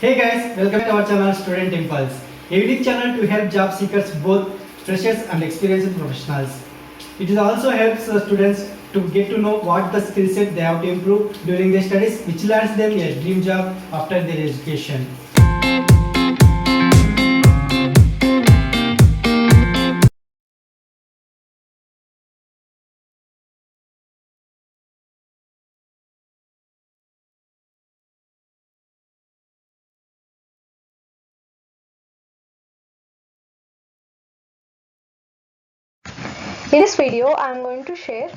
Hey guys, welcome to our channel Student Impulse, a unique channel to help job seekers, both freshers and experienced professionals. It also helps students to get to know what the skill set they have to improve during their studies, which lands them a dream job after their education. In this video, I am going to share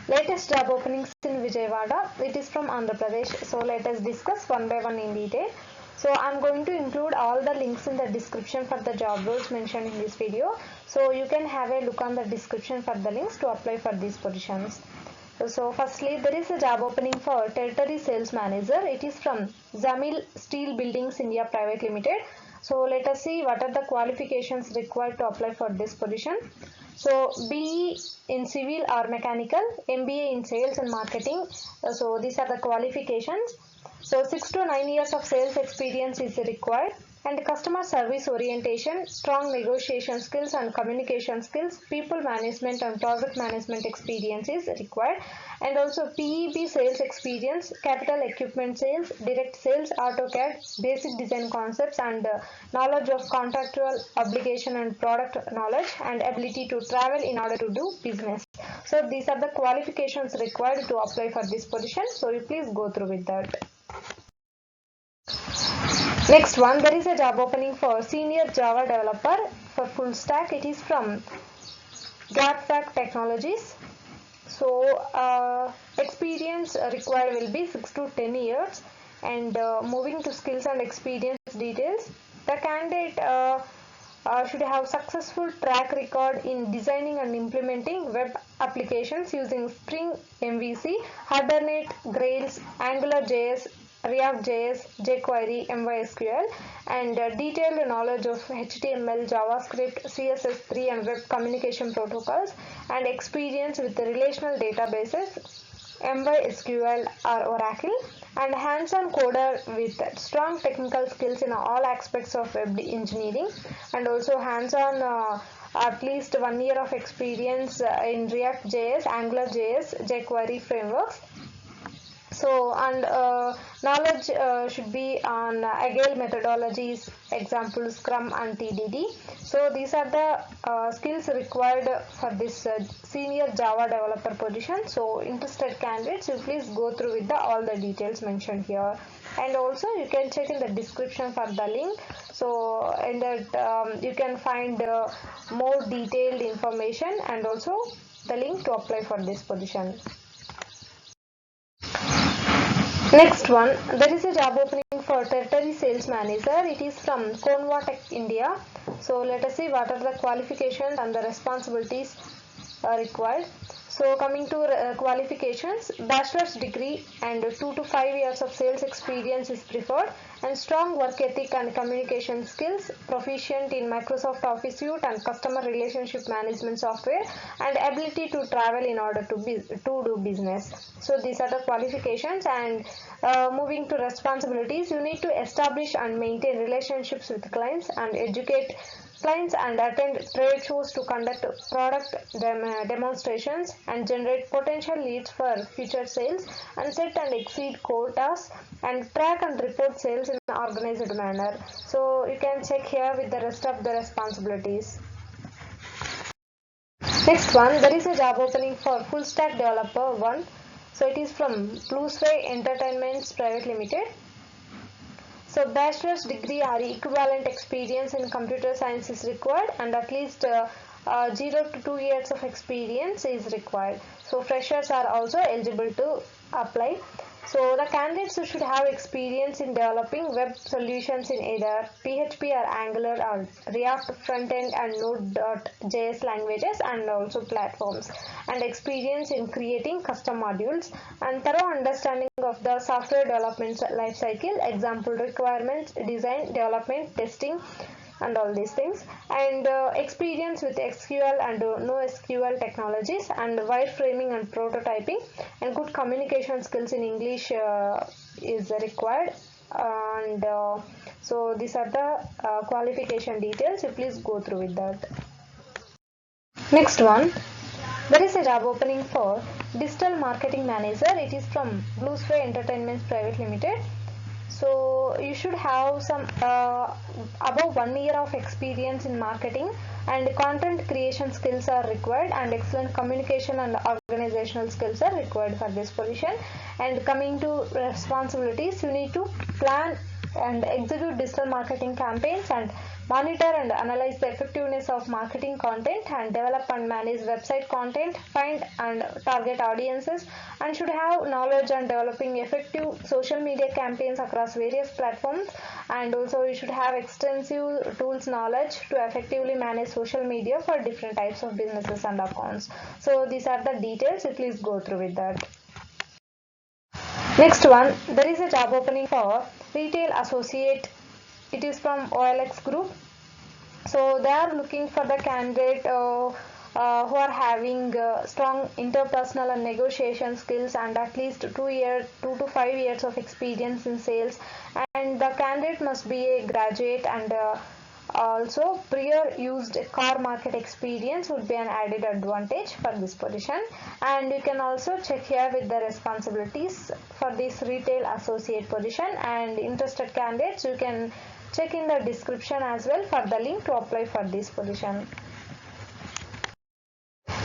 latest job openings in Vijayawada. It is from Andhra Pradesh. So let us discuss one by one in detail. So I am going to include all the links in the description for the job roles mentioned in this video. So you can have a look on the description for the links to apply for these positions. So firstly, there is a job opening for territory sales manager. It is from Zamil Steel Buildings India Private Limited. So let us see what are the qualifications required to apply for this position. So BE in civil or mechanical, MBA in sales and marketing. So these are the qualifications. So 6 to 9 years of sales experience is required, and customer service orientation, strong negotiation skills and communication skills, people management and project management experience is required, and also PEB sales experience, capital equipment sales, direct sales, AutoCAD, basic design concepts, and knowledge of contractual obligation and product knowledge, and ability to travel in order to do business. So these are the qualifications required to apply for this position. So you please go through with that. Next one, there is a job opening for senior Java developer for full stack. It is from Gapfac Technologies. So experience required will be 6 to 10 years, and moving to skills and experience details, the candidate should have successful track record in designing and implementing web applications using Spring MVC, Hibernate, Grails, AngularJS, React.js, jQuery, MySQL, and detailed knowledge of HTML, JavaScript, CSS3 and web communication protocols, and experience with the relational databases, MySQL or Oracle, and hands-on coder with strong technical skills in all aspects of web engineering, and also hands-on at least 1 year of experience in React.js, AngularJS, jQuery frameworks. So, and knowledge should be on agile methodologies, example Scrum and TDD. So these are the skills required for this senior Java developer position. So interested candidates, you please go through with all the details mentioned here, and also you can check in the description for the link. So in that you can find more detailed information and also the link to apply for this position. Next one, there is a job opening for territory sales manager. It is from Convatec India. So let us see what are the qualifications and the responsibilities required. So coming to qualifications, bachelor's degree and 2 to 5 years of sales experience is preferred, and strong work ethic and communication skills, proficient in Microsoft Office suite and customer relationship management software, and ability to travel in order to do business. So these are the qualifications, and moving to responsibilities, you need to establish and maintain relationships with clients and educate clients and attend trade shows to conduct product demonstrations and generate potential leads for future sales, and set and exceed quotas, and track and report sales in an organized manner. So you can check here with the rest of the responsibilities. Next one, there is a job opening for full stack developer 1. So it is from Blue Sky Entertainments Private Limited. So bachelor's degree or equivalent experience in computer science is required, and at least 0 to 2 years of experience is required. So freshers are also eligible to apply. So the candidates should have experience in developing web solutions in either PHP or Angular or React front-end and Node.js languages and also platforms, and experience in creating custom modules, and thorough understanding of the software development lifecycle, example requirements, design, development, testing, and all these things, and experience with SQL and NoSQL technologies, and wireframing and prototyping, and good communication skills in English is required, and so these are the qualification details. You please go through with that. Next one, there is a job opening for digital marketing manager. It is from Blue Sky Entertainments Private Limited. So you should have some above 1 year of experience in marketing, and content creation skills are required, and excellent communication and organizational skills are required for this position. And coming to responsibilities, you need to plan and execute digital marketing campaigns, and monitor and analyze the effectiveness of marketing content, and develop and manage website content, find and target audiences, and should have knowledge on developing effective social media campaigns across various platforms. And also you should have extensive tools knowledge to effectively manage social media for different types of businesses and accounts. So these are the details. You please go through with that. Next one, there is a job opening for retail associate. It is from OLX Group. So they are looking for the candidate who are having strong interpersonal and negotiation skills, and at least 2 to 5 years of experience in sales. And the candidate must be a graduate, and also prior used car market experience would be an added advantage for this position. And you can also check here with the responsibilities for this retail associate position, and interested candidates, you can check in the description as well for the link to apply for this position.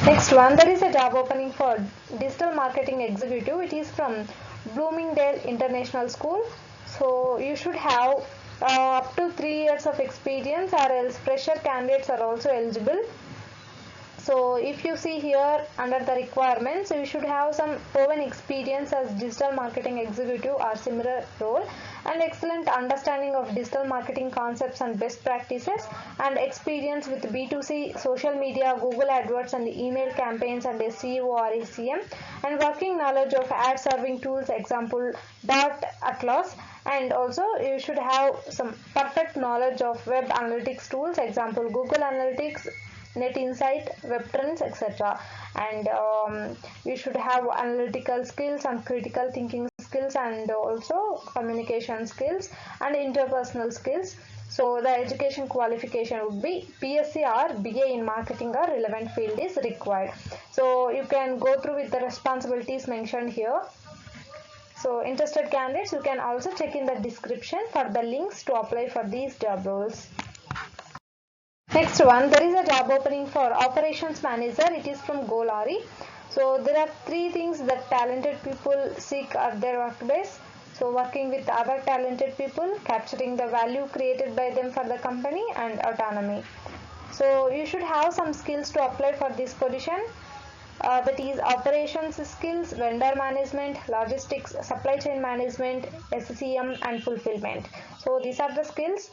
Next one, there is a job opening for digital marketing executive. It is from Bloomingdale International School. So you should have up to 3 years of experience, or else fresher candidates are also eligible. So if you see here under the requirements, you should have some proven experience as digital marketing executive or similar role, and excellent understanding of digital marketing concepts and best practices, and experience with B2C social media, Google AdWords and email campaigns, and SEO or SEM, and working knowledge of ad serving tools, example Dot Atlas. And also you should have some perfect knowledge of web analytics tools, example Google Analytics, Net Insight, Web Trends, etc. And you should have analytical skills and critical thinking skills, and also communication skills and interpersonal skills. So the education qualification would be PSc or BA in marketing or relevant field is required. So you can go through with the responsibilities mentioned here. So interested candidates, you can also check in the description for the links to apply for these job roles. Next one, there is a job opening for operations manager. It is from Golari. So there are 3 things that talented people seek at their workplace. So working with other talented people, capturing the value created by them for the company, and autonomy. So you should have some skills to apply for this position. That is operations skills, vendor management, logistics, supply chain management, SCM and fulfillment. So these are the skills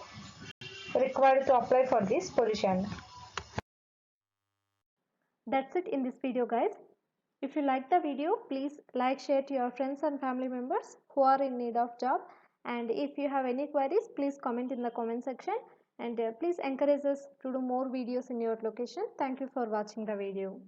required to apply for this position. That's it in this video, guys. If you like the video, please like, share to your friends and family members who are in need of job. And if you have any queries, please comment in the comment section, and please encourage us to do more videos in your location. Thank you for watching the video.